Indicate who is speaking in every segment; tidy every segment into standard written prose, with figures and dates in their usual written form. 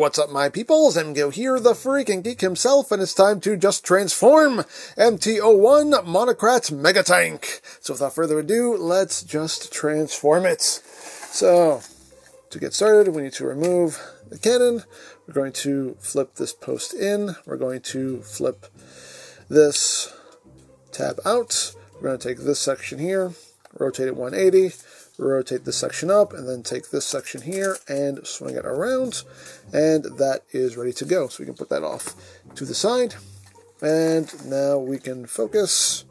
Speaker 1: what's up, my peoples? MGO here, the freaking geek himself, and it's time to just transform MT-01 Monocrat Megatank. So without further ado, let's just transform it. So, to get started, we need to remove the cannon. We're going to flip this post in. We're going to flip this tab out. We're going to take this section here, rotate it 180. Rotate this section up, and then take this section here and swing it around, and that is ready to go. So we can put that off to the side, and now we can focus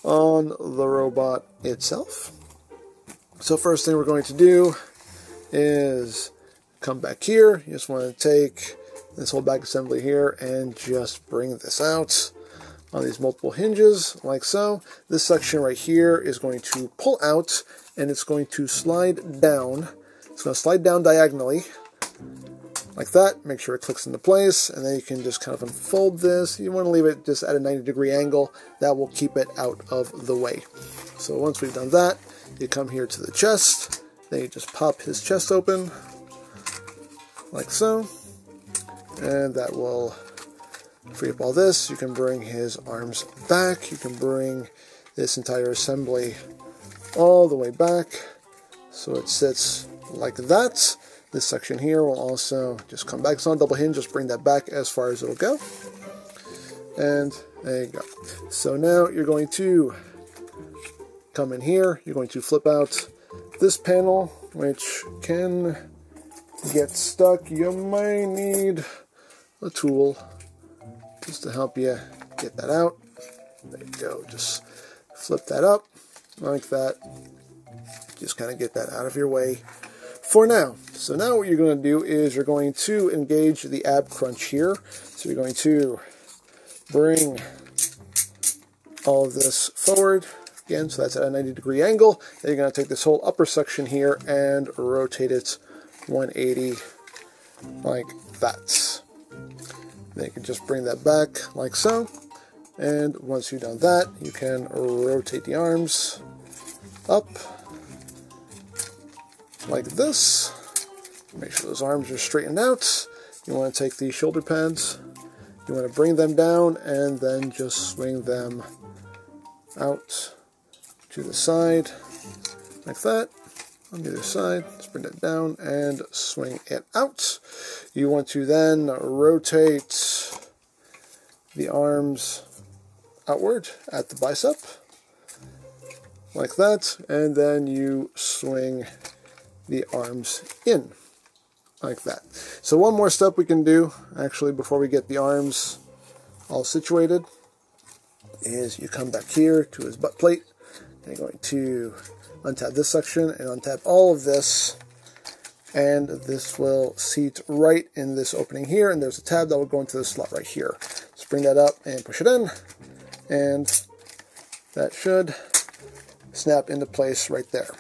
Speaker 1: on the robot itself. So first thing we're going to do is come back here. You just want to take this whole back assembly here and just bring this out on these multiple hinges, like so. This section right here is going to pull out, and it's going to slide down. It's going to slide down diagonally, like that. Make sure it clicks into place, and then you can just kind of unfold this. You want to leave it just at a 90-degree angle. That will keep it out of the way. So once we've done that, you come here to the chest. Then you just pop his chest open, like so, and that will free up all this. You can bring his arms back. You can bring this entire assembly all the way back so it sits like that. This section here will also just come back. It's on a double hinge. Just bring that back as far as it'll go. And there you go. So now you're going to come in here. You're going to flip out this panel, which can get stuck. You might need a tool just to help you get that out. There you go. Just flip that up like that. Just kind of get that out of your way for now. So now what you're going to do is you're going to engage the ab crunch here. So you're going to bring all of this forward again. So that's at a 90-degree angle. Then you're going to take this whole upper section here and rotate it 180 like that. Then you can just bring that back like so, and once you've done that, you can rotate the arms up like this. Make sure those arms are straightened out. You want to take these shoulder pads, you want to bring them down, and then just swing them out to the side like that. On the other side, let's bring that down and swing it out. You want to then rotate the arms outward at the bicep, like that, and then you swing the arms in, like that. So one more step we can do, actually, before we get the arms all situated, is you come back here to his butt plate, and you're going to untab this section and untap all of this, and this will seat right in this opening here, and there's a tab that will go into the slot right here. Just bring that up and push it in, and that should snap into place right there.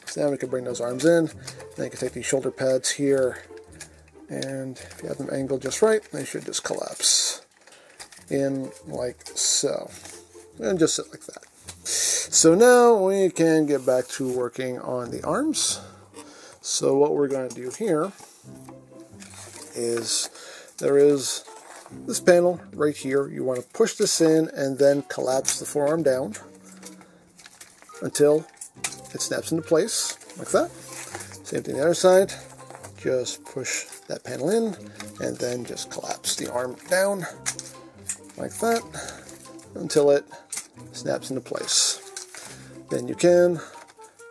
Speaker 1: So now we can bring those arms in. Then you can take these shoulder pads here, and if you have them angled just right, they should just collapse in like so, and just sit like that. So now we can get back to working on the arms. So what we're going to do here is there is this panel right here. You want to push this in and then collapse the forearm down until it snaps into place like that. Same thing on the other side. Just push that panel in and then just collapse the arm down like that until it snaps into place. Then you can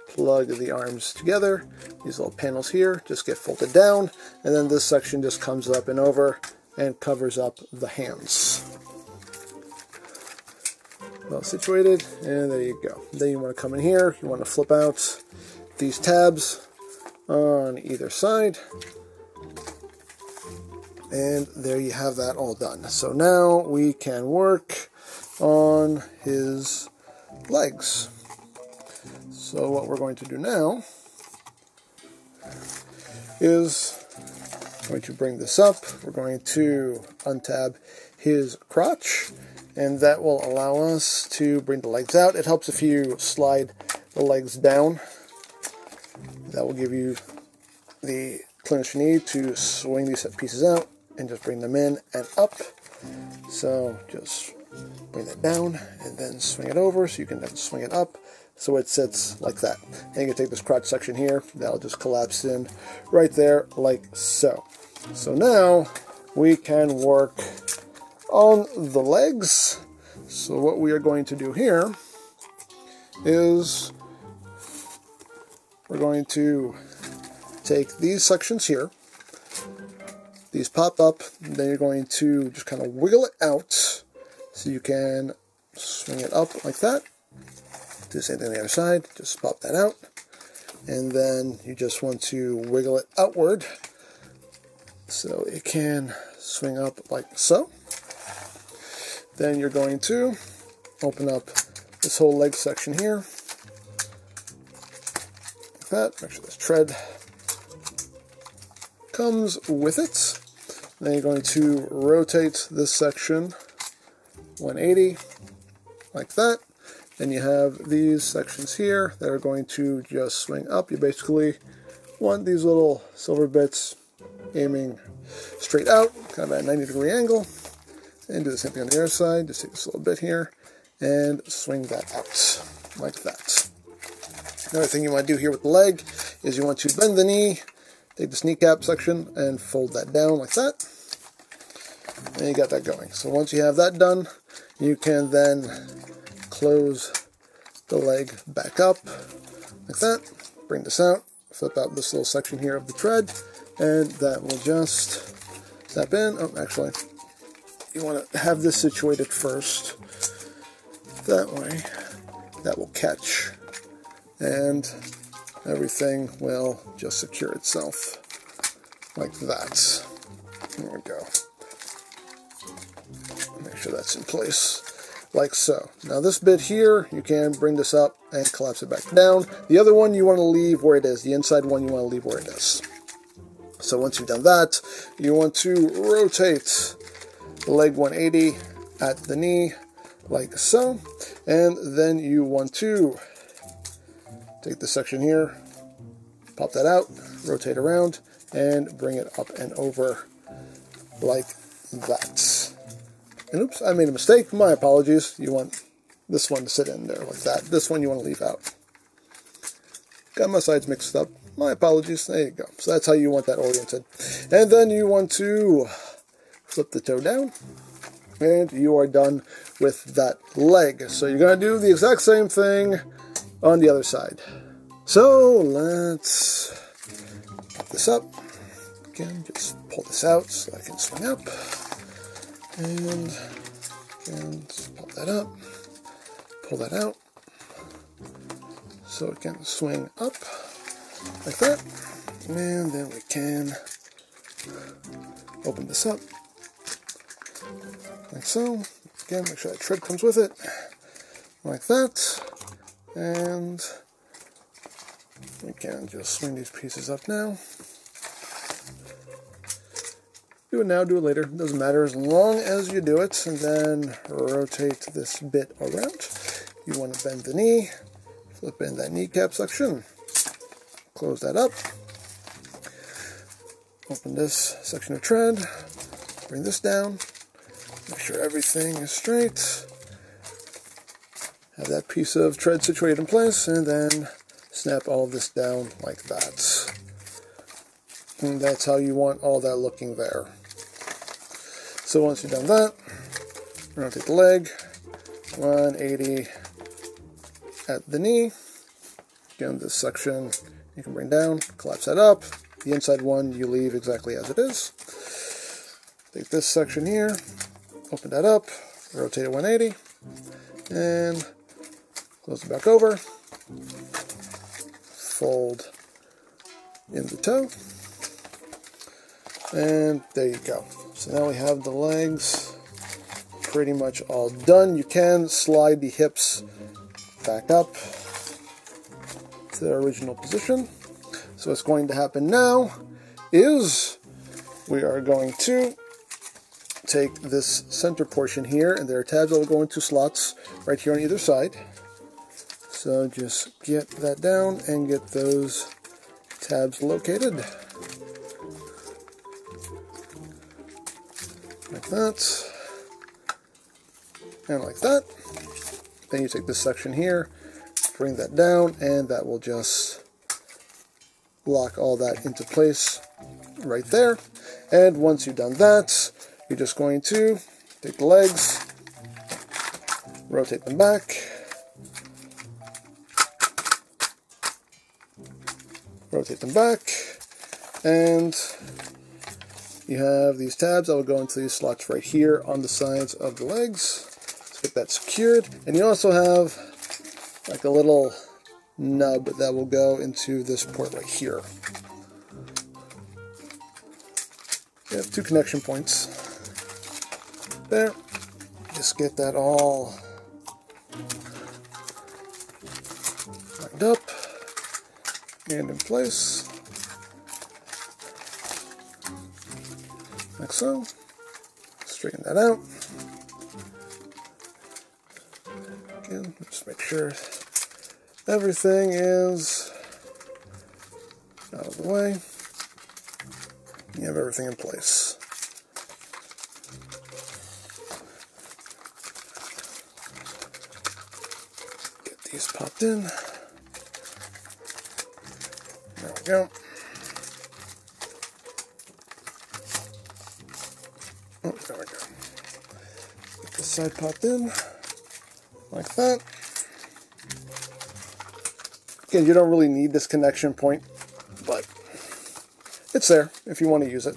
Speaker 1: plug the arms together. These little panels here just get folded down, and then this section just comes up and over and covers up the hands. Well situated, and there you go. Then you want to come in here, you want to flip out these tabs on either side, and there you have that all done. So now we can work on his legs. So what we're going to do now is going to bring this up. We're going to untab his crotch, and that will allow us to bring the legs out. It helps if you slide the legs down. That will give you the clearance you need to swing these pieces out and just bring them in and up. So just bring that down and then swing it over so you can then swing it up so it sits like that. And you can take this crotch section here, that'll just collapse in right there like so. So now we can work on the legs. So what we are going to do here is we're going to take these sections here, these pop up, and then you're going to just kind of wiggle it out so you can swing it up like that. Do the same thing on the other side, just pop that out, and then you just want to wiggle it outward so it can swing up like so. Then you're going to open up this whole leg section here, like that. Make sure this tread comes with it. Then you're going to rotate this section 180, like that. Then you have these sections here that are going to just swing up. You basically want these little silver bits aiming straight out, kind of at a 90-degree angle. And do the same thing on the other side. Just take this little bit here and swing that out, like that. Another thing you want to do here with the leg is you want to bend the knee, take this kneecap section and fold that down like that. And you got that going. So once you have that done, you can then close the leg back up like that. Bring this out, flip out this little section here of the tread, and that will just snap in. Oh, actually, you want to have this situated first. That way, that will catch, and everything will just secure itself like that. There we go. Make sure that's in place, like so. Now this bit here, you can bring this up and collapse it back down. The other one you want to leave where it is. The inside one you want to leave where it is. So once you've done that, you want to rotate the leg 180 at the knee, like so. And then you want to take this section here, pop that out, rotate around, and bring it up and over like that. And oops, I made a mistake. My apologies. You want this one to sit in there like that. This one you want to leave out. Got my sides mixed up. My apologies. There you go. So that's how you want that oriented. And then you want to flip the toe down. And you are done with that leg. So you're going to do the exact same thing on the other side. So let's pop this up. Again, just pull this out so I can swing up. And again, pop that up. Pull that out. So it can swing up like that. And then we can open this up like so. Again, make sure that tread comes with it, like that. And we can just swing these pieces up now. Do it now, do it later, doesn't matter as long as you do it. And then rotate this bit around. You want to bend the knee, flip in that kneecap section, close that up, open this section of tread, bring this down, make sure everything is straight, have that piece of tread situated in place, and then snap all of this down like that. And that's how you want all that looking there. So once you've done that, rotate the leg, 180 at the knee. Again, this section you can bring down, collapse that up. The inside one you leave exactly as it is. Take this section here, open that up, rotate it 180, and close it back over. Fold in the toe. And there you go. So now we have the legs pretty much all done. You can slide the hips back up to their original position. So what's going to happen now is we are going to take this center portion here, and there are tabs that will go into slots right here on either side. So just get that down and get those tabs located like that, and like that. Then you take this section here, bring that down, and that will just lock all that into place right there. And once you've done that, you're just going to take the legs, rotate them back, rotate them back, and you have these tabs that will go into these slots right here on the sides of the legs. Let's get that secured. And you also have like a little nub that will go into this port right here. You have 2 connection points there. Just get that all lined up and in place, like so. Straighten that out. Again, just make sure everything is out of the way. You have everything in place. Get these popped in. There we go. Oh, there we go. Get this side popped in, like that. Again, you don't really need this connection point, but it's there if you want to use it.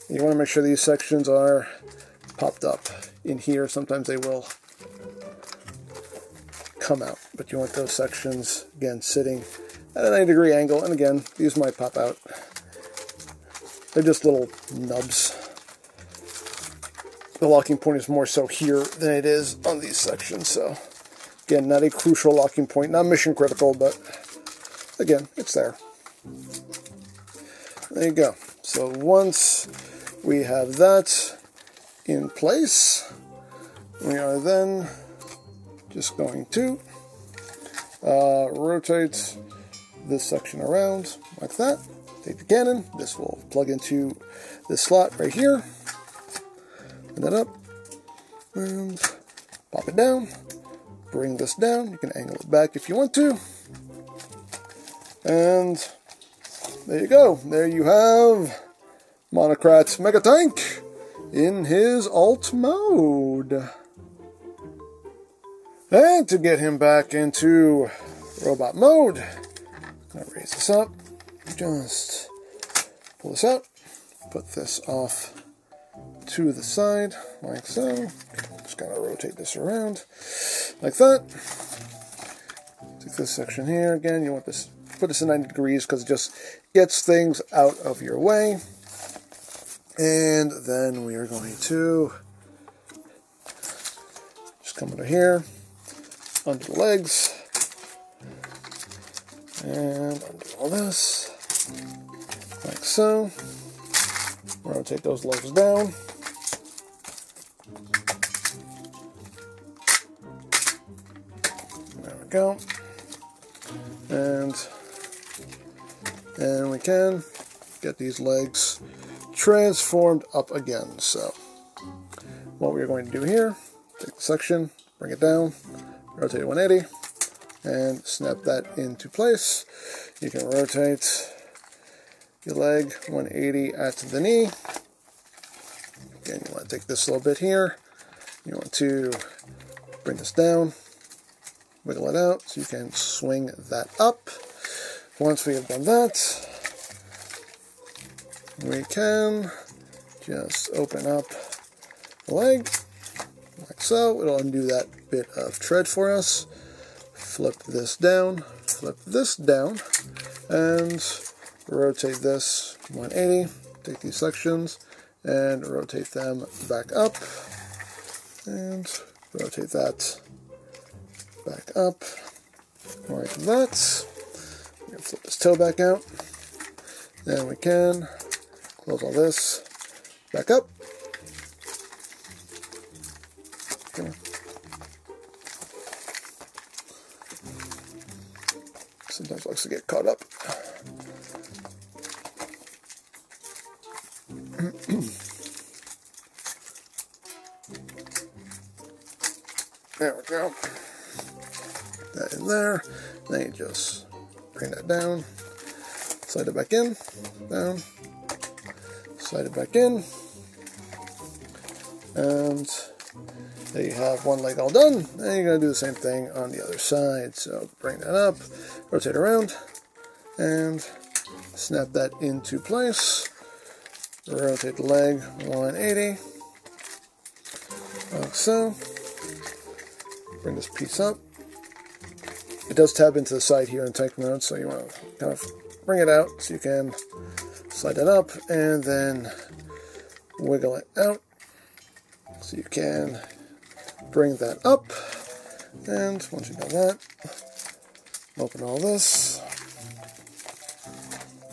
Speaker 1: You want to make sure these sections are popped up in here. Sometimes they will come out, but you want those sections, again, sitting at a 90-degree angle. And again, these might pop out. They're just little nubs. The locking point is more so here than it is on these sections. So again, not a crucial locking point, not mission critical, but again, it's there. There you go. So once we have that in place, we are then just going to rotate this section around like that. Take the cannon. This will plug into this slot right here. Put that up and pop it down. Bring this down. You can angle it back if you want to. And there you go. There you have Monocrat Megatank in his alt mode. And to get him back into robot mode, I'm going to raise this up. Just pull this out. Put this off to the side, like so. Just going to rotate this around, like that. Take this section here. Again, you want this, put this in 90 degrees because it just gets things out of your way. And then we are going to just come under here, under the legs, and undo all this, like so. Rotate those legs down. There we go. And we can get these legs transformed up again. So what we're going to do here, take the section, bring it down, rotate it 180, and snap that into place. You can rotate your leg 180 at the knee. Again, you want to take this little bit here. You want to bring this down, wiggle it out so you can swing that up. Once we have done that, we can just open up the leg like so. It'll undo that bit of tread for us. Flip this down, and rotate this 180. Take these sections and rotate them back up, and rotate that back up like that. We're going to flip this toe back out. Then we can close all this back up. Okay. Sometimes likes to get caught up. There we go. That in there. Then you just bring that down. Slide it back in. Down. Slide it back in. And there you have one leg all done. And you're going to do the same thing on the other side. So bring that up, rotate around, and snap that into place. Rotate the leg 180, like so. Bring this piece up. It does tab into the side here in tank mode, so you want to kind of bring it out so you can slide it up and then wiggle it out so you can bring that up. And once you've done that, open all this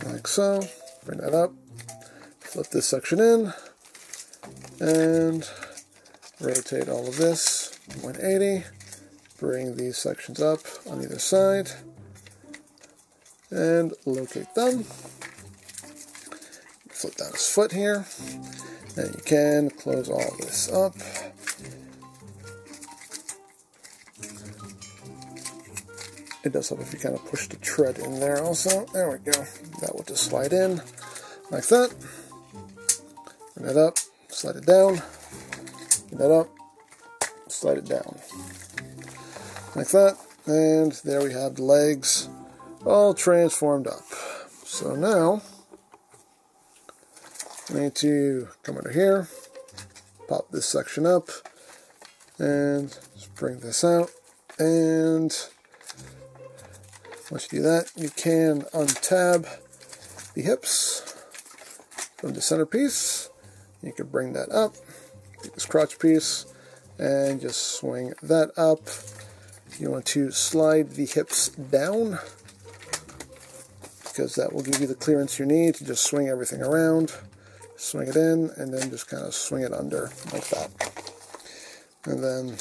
Speaker 1: like so. Bring that up. Flip this section in and rotate all of this 180. Bring these sections up on either side and locate them. Flip down his foot here, and you can close all this up. It does help if you kind of push the tread in there also. There we go. That will just slide in like that. Bring that up, slide it down. Bring that up, slide it down. Like that. And there we have the legs all transformed up. So now, I need to come under here, pop this section up, and just bring this out. And once you do that, you can untab the hips from the centerpiece. You can bring that up, take this crotch piece, and just swing that up. You want to slide the hips down, because that will give you the clearance you need to just swing everything around. Swing it in, and then just kind of swing it under like that. And then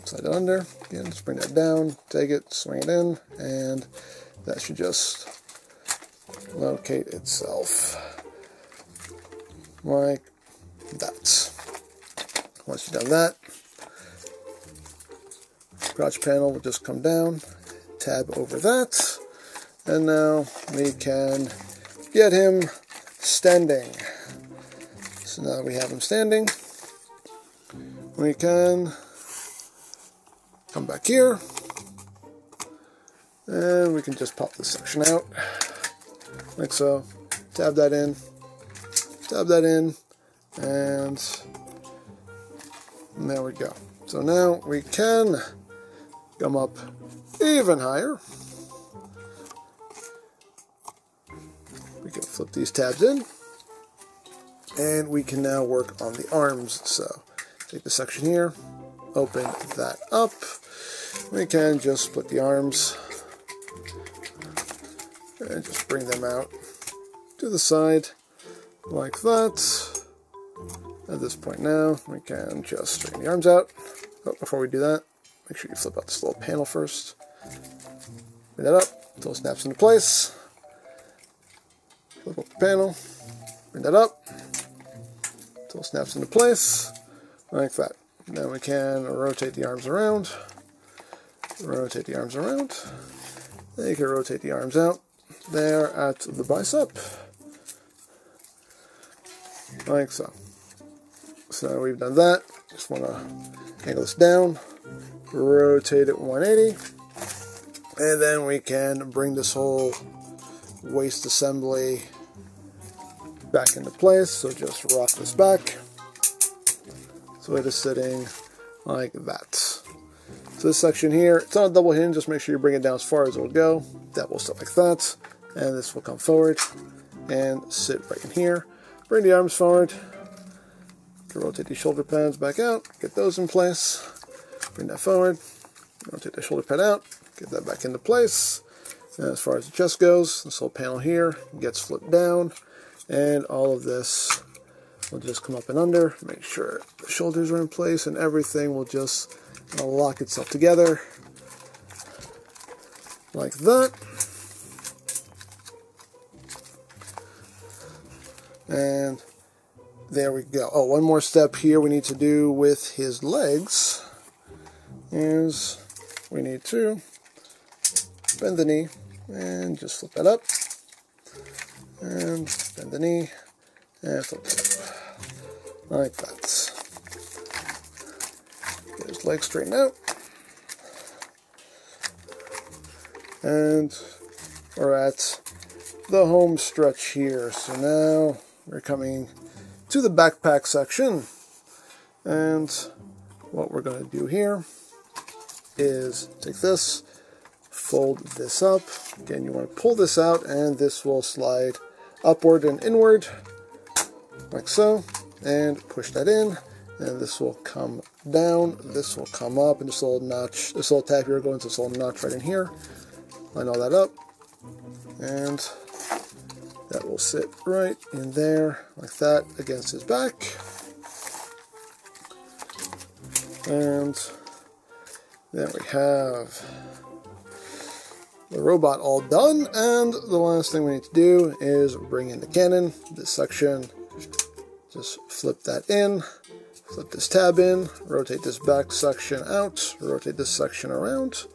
Speaker 1: slide it under. Again, just bring that down, take it, swing it in, and that should just locate itself like that. Once you've done that, crotch panel will just come down, tab over that, and now we can get him standing. So now that we have him standing, we can come back here, and we can just pop this section out, like so. Tab that in, and there we go. So now we can come up even higher. We can flip these tabs in, and we can now work on the arms. So take the section here, open that up. We can just split the arms and just bring them out to the side like that. At this point now, we can just straighten the arms out. But before we do that, make sure you flip out this little panel first. Bring that up until it snaps into place. Flip up the panel, bring that up until it snaps into place, like that. Then we can rotate the arms around, rotate the arms around. Then you can rotate the arms out there at the bicep, like so. So now we've done that. Just want to angle this down, rotate it 180, and then we can bring this whole waist assembly back into place. So just rock this back so it is sitting like that. So this section here, it's on a double hinge. Just make sure you bring it down as far as it will go. That will sit like that, and this will come forward and sit right in here. Bring the arms forward, rotate these shoulder pads back out, get those in place, bring that forward, rotate the shoulder pad out, get that back into place. And as far as the chest goes, this whole panel here gets flipped down, and all of this will just come up and under. Make sure the shoulders are in place, and everything will just lock itself together like that. And there we go. Oh, one more step here we need to do with his legs. is we need to bend the knee and just flip that up, and bend the knee and flip it up, like that. Get his leg straightened out, and we're at the home stretch here. So now we're coming to the backpack section, and what we're going to do here is take this, fold this up. Again, you want to pull this out, and this will slide upward and inward, like so, and push that in, and this will come down, this will come up, and this little notch, this little tab here will go into this little notch right in here. Line all that up, and that will sit right in there, like that, against his back. And then we have the robot all done, and the last thing we need to do is bring in the cannon. This section, just flip that in, flip this tab in, rotate this back section out, rotate this section around,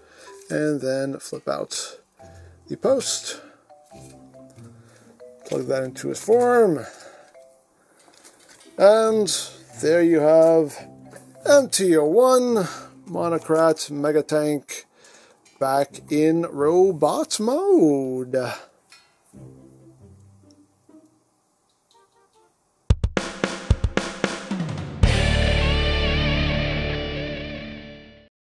Speaker 1: and then flip out the post. Plug that into his form, and there you have MT-01 Monocrat Megatank back in robot mode.